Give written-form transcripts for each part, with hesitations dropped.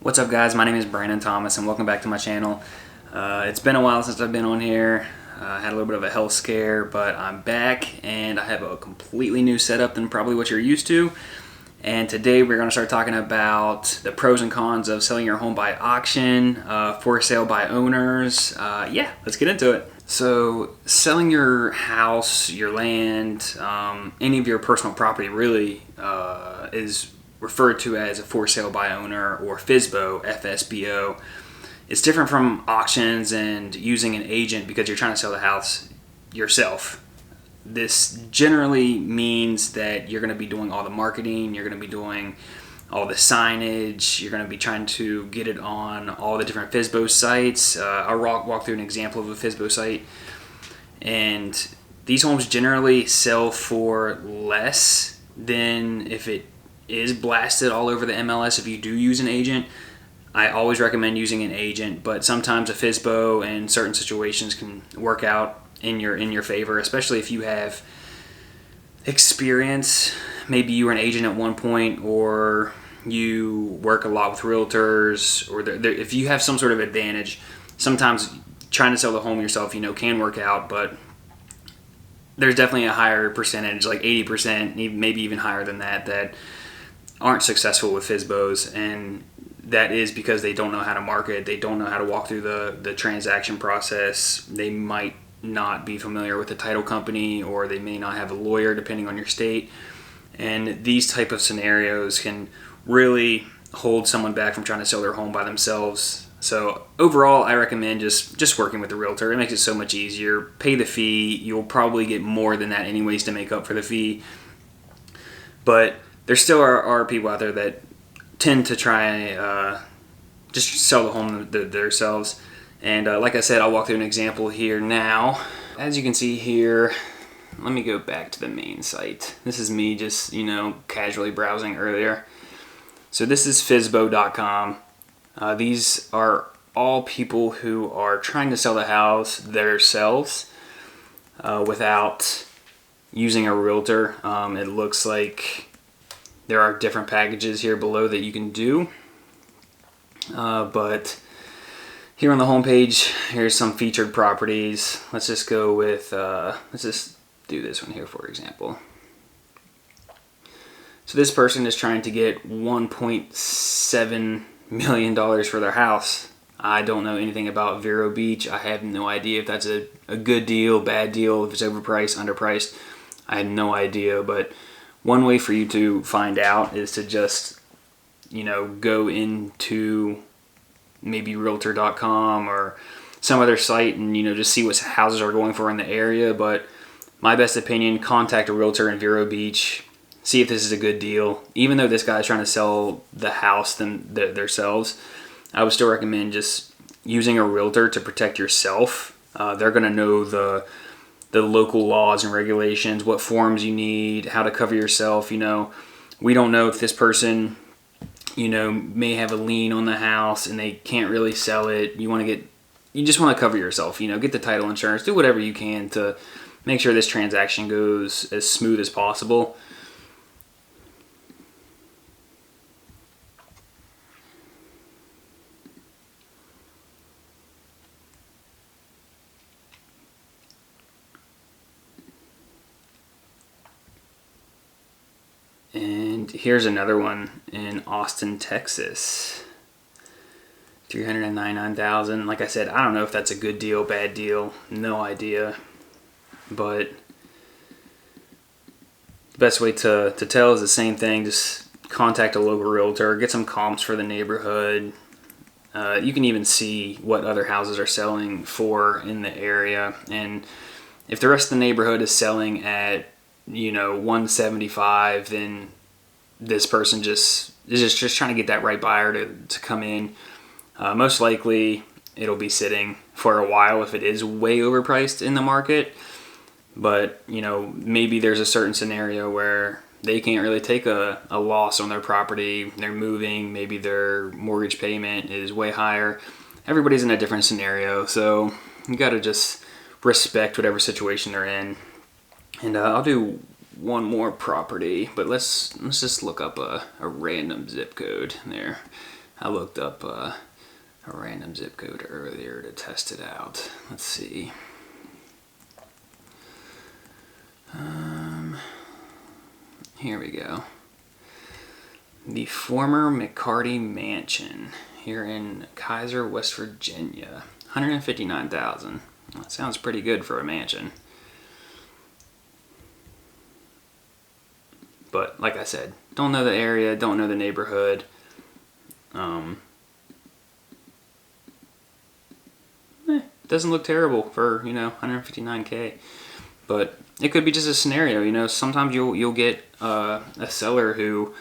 What's up, guys? My name is Brandon Thomas and welcome back to my channel. It's been a while since I've been on here. I had a little bit of a health scare, but I'm back and I have a completely new setup than probably what you're used to. And today we're going to start talking about the pros and cons of selling your home by auction, for sale by owners. Yeah, let's get into it. So selling your house, your land, any of your personal property really is referred to as a for sale by owner, or FSBO, FSBO. It's different from auctions and using an agent because you're trying to sell the house yourself. This generally means that you're going to be doing all the marketing, you're going to be doing all the signage, you're going to be trying to get it on all the different FSBO sites. I'll walk through an example of a FSBO site. And these homes generally sell for less than if it is blasted all over the MLS if you do use an agent. I always recommend using an agent, but sometimes a FSBO in certain situations can work out in your favor, especially if you have experience. Maybe you were an agent at one point, or you work a lot with realtors, or if you have some sort of advantage. Sometimes trying to sell the home yourself, can work out, but there's definitely a higher percentage, like 80%, maybe even higher than that aren't successful with FSBOs, and that is because they don't know how to market, they don't know how to walk through the transaction process, they might not be familiar with the title company, or they may not have a lawyer depending on your state, and these type of scenarios can really hold someone back from trying to sell their home by themselves. So overall, I recommend just working with the realtor. It makes it so much easier. Pay the fee. You'll probably get more than that anyways to make up for the fee, but there still are people out there that tend to try just sell the home themselves. And like I said, I'll walk through an example here now. As you can see here, let me go back to the main site. This is me just, casually browsing earlier. So this is FSBO.com. These are all people who are trying to sell the house themselves without using a realtor. It looks like there are different packages here below that you can do, but here on the home page, here's some featured properties. Let's just go with, let's just do this one here, for example. So this person is trying to get $1.7 million for their house. I don't know anything about Vero Beach. I have no idea if that's a good deal, bad deal, if it's overpriced, underpriced. I have no idea, but one way for you to find out is to just, go into maybe realtor.com or some other site and, just see what houses are going for in the area. But my best opinion, contact a realtor in Vero Beach. See if this is a good deal. Even though this guy's trying to sell the house themselves, I would still recommend just using a realtor to protect yourself. They're going to know the local laws and regulations, what forms you need, how to cover yourself. We don't know if this person, may have a lien on the house and they can't really sell it. You just want to cover yourself, get the title insurance, do whatever you can to make sure this transaction goes as smooth as possible. And here's another one in Austin, Texas. $399,000. Like I said, I don't know if that's a good deal, bad deal, no idea. But the best way to tell is the same thing. Just contact a local realtor, get some comps for the neighborhood. You can even see what other houses are selling for in the area. And if the rest of the neighborhood is selling at 175, then this person is just trying to get that right buyer to come in. Most likely it'll be sitting for a while if it is way overpriced in the market. But maybe there's a certain scenario where they can't really take a loss on their property. They're moving, maybe their mortgage payment is way higher. Everybody's in a different scenario, so you got to just respect whatever situation they're in. And I'll do one more property, but let's just look up a random zip code there. I looked up a random zip code earlier to test it out. Let's see. Here we go. The former McCarty Mansion here in Kaiser, West Virginia. $159,000. That sounds pretty good for a mansion. But like I said, don't know the area, don't know the neighborhood. Doesn't look terrible for, you know, $159K. But it could be just a scenario, you know. Sometimes you'll get a seller who,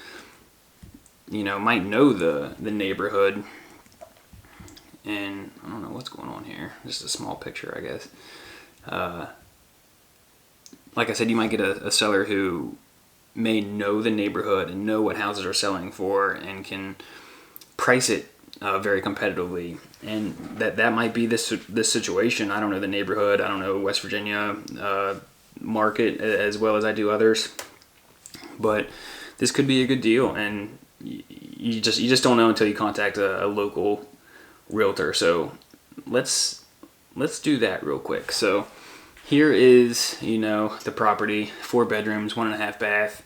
you know, might know the neighborhood. And I don't know what's going on here. Just a small picture, I guess. Like I said, you might get a seller who may know the neighborhood and know what houses are selling for and can price it very competitively. And that might be this situation. I don't know the neighborhood. I don't know West Virginia market as well as I do others. But this could be a good deal, and you just don't know until you contact a local realtor. So let's do that real quick. So here is, you know, the property, 4 bedrooms, 1.5 bath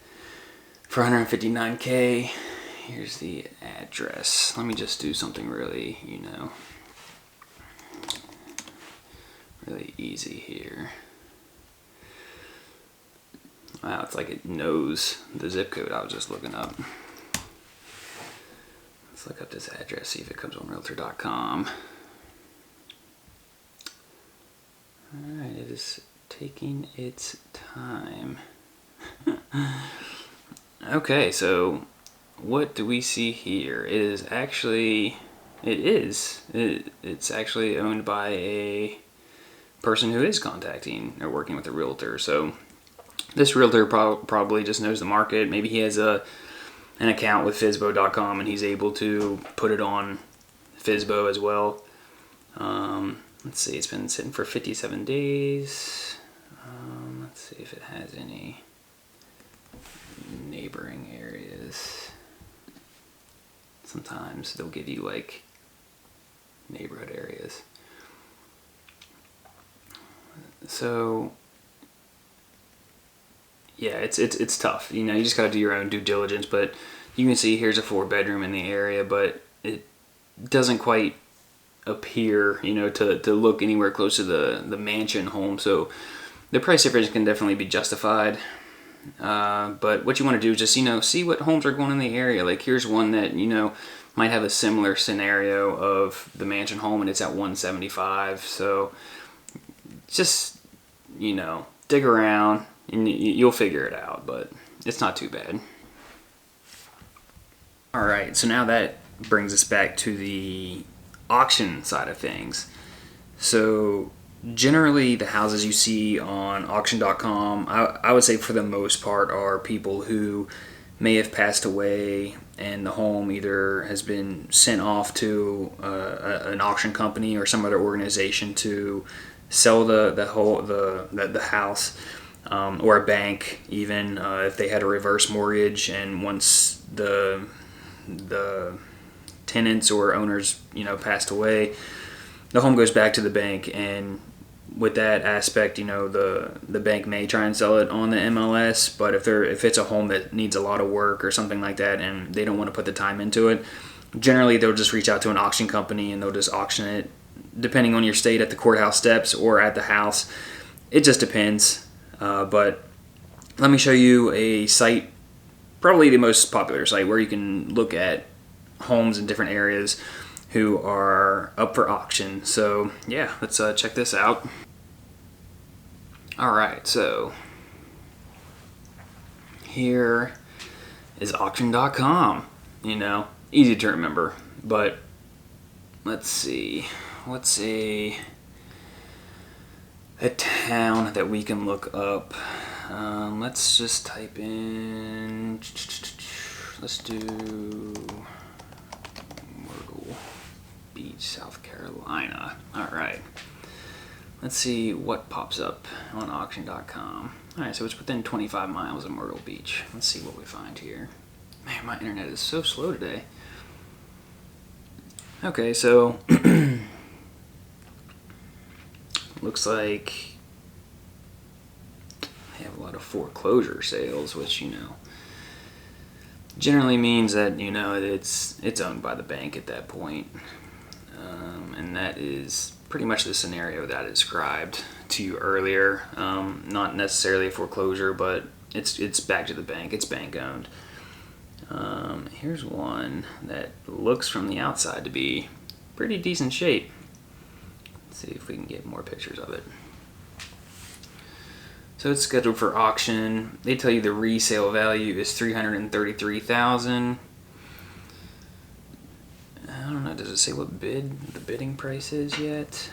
for $159K. Here's the address. Let me just do something really, you know, really easy here. Wow, it's like it knows the zip code I was just looking up. Let's look up this address, see if it comes on realtor.com. Alright, it is taking its time. Okay, so what do we see here? It's actually owned by a person who is contacting or working with a realtor. So this realtor probably just knows the market. Maybe he has an account with FSBO.com and he's able to put it on FSBO as well. Let's see, it's been sitting for 57 days. Let's see if it has any neighboring areas. Sometimes they'll give you like neighborhood areas. So yeah, it's tough. You know, you just got to do your own due diligence. But you can see here's a 4 bedroom in the area, but it doesn't quite appear, you know, to look anywhere close to the mansion home. So the price difference can definitely be justified. But what you want to do is just, you know, see what homes are going in the area. Like here's one that, you know, might have a similar scenario of the mansion home and it's at 175. So just, you know, dig around and you'll figure it out, but it's not too bad. All right, so now that brings us back to the auction side of things. So generally the houses you see on auction.com, I would say for the most part, are people who may have passed away and the home either has been sent off to an auction company or some other organization to sell the house, or a bank even, if they had a reverse mortgage, and once the tenants or owners, you know, passed away, the home goes back to the bank. And with that aspect, you know, the bank may try and sell it on the MLS, but if it's a home that needs a lot of work or something like that and they don't want to put the time into it, generally they'll just reach out to an auction company and they'll just auction it, depending on your state, at the courthouse steps or at the house. It just depends. But let me show you a site, probably the most popular site, where you can look at homes in different areas who are up for auction. So yeah, let's check this out. Alright, so here is auction.com. You know, easy to remember, but let's see, what's a town that we can look up. Let's just type in, let's do Myrtle Beach, South Carolina. Alright, let's see what pops up on auction.com. Alright, so it's within 25 miles of Myrtle Beach. Let's see what we find here. Man, my internet is so slow today. Okay, so looks like they have a lot of foreclosure sales, which, you know, generally means that, you know, it's owned by the bank at that point. And that is pretty much the scenario that I described to you earlier. Not necessarily a foreclosure, but it's back to the bank. It's bank owned. Here's one that looks from the outside to be pretty decent shape. Let's see if we can get more pictures of it. So it's scheduled for auction. They tell you the resale value is $333,000. I don't know, does it say what the bidding price is yet?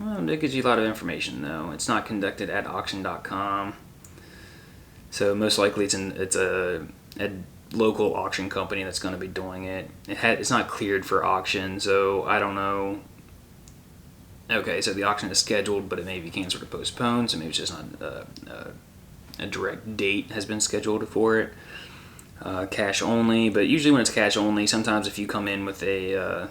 Well, it gives you a lot of information though. It's not conducted at auction.com. So most likely it's a local auction company that's going to be doing it. It's not cleared for auction, so I don't know. Okay, so the auction is scheduled, but it may be canceled or postponed, so maybe it's just not a direct date has been scheduled for it. Cash only, but usually when it's cash only, sometimes if you come in with a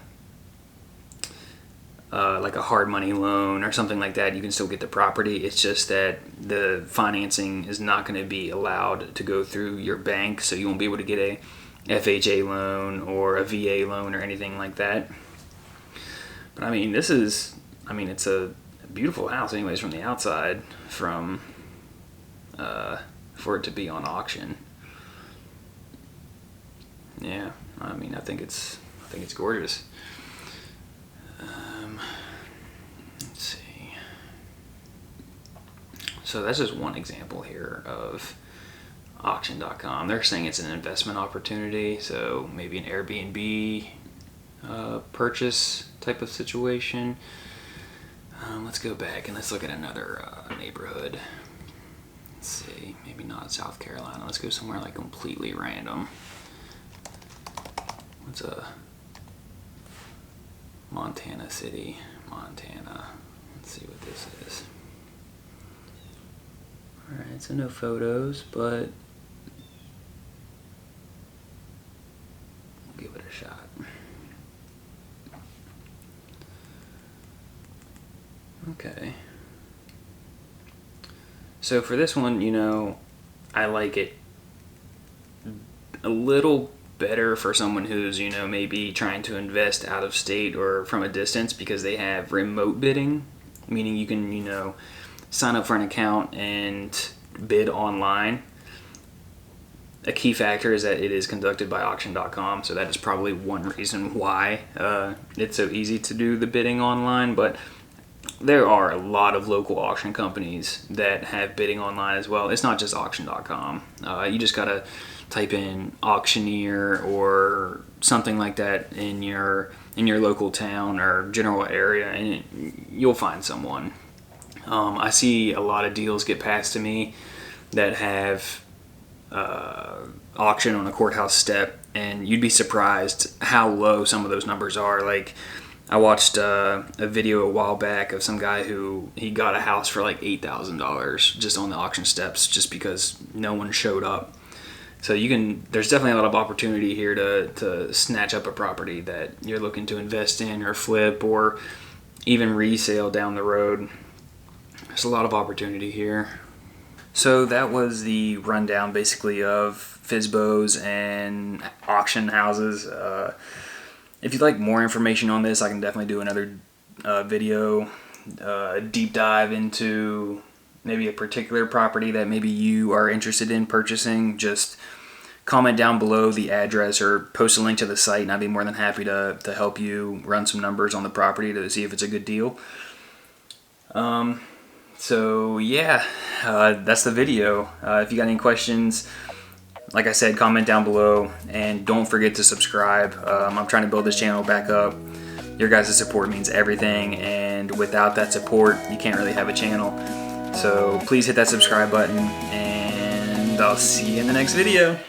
like a hard money loan or something like that, you can still get the property. It's just that the financing is not going to be allowed to go through your bank, so you won't be able to get a FHA loan or a VA loan or anything like that. But I mean, it's a beautiful house anyways from the outside, for it to be on auction. Yeah, I mean, I think it's gorgeous. Let's see. So that's just one example here of auction.com. They're saying it's an investment opportunity, so maybe an Airbnb purchase type of situation. Let's go back and let's look at another neighborhood. Let's see, maybe not South Carolina. Let's go somewhere like completely random. What's a Montana City, Montana. Let's see what this is. Alright, so no photos, but we'll give it a shot. Okay. So for this one, you know, I like it a little better for someone who's, you know, maybe trying to invest out of state or from a distance, because they have remote bidding, meaning you can, you know, sign up for an account and bid online. A key factor is that it is conducted by auction.com, so that is probably one reason why it's so easy to do the bidding online. But there are a lot of local auction companies that have bidding online as well. It's not just auction.com. You just gotta type in auctioneer or something like that in your local town or general area, and you'll find someone. I see a lot of deals get passed to me that have auction on a courthouse step, and you'd be surprised how low some of those numbers are. Like, I watched a video a while back of some guy who he got a house for like $8,000 just on the auction steps, just because no one showed up. So there's definitely a lot of opportunity here to snatch up a property that you're looking to invest in or flip or even resale down the road. There's a lot of opportunity here. So that was the rundown basically of FSBOs and auction houses. If you'd like more information on this, I can definitely do another video, deep dive into maybe a particular property that maybe you are interested in purchasing. Just comment down below the address or post a link to the site, and I'd be more than happy to help you run some numbers on the property to see if it's a good deal. So yeah, that's the video. If you got any questions, like I said, comment down below, and don't forget to subscribe. I'm trying to build this channel back up. Your guys' support means everything, and without that support, you can't really have a channel. So please hit that subscribe button, and I'll see you in the next video.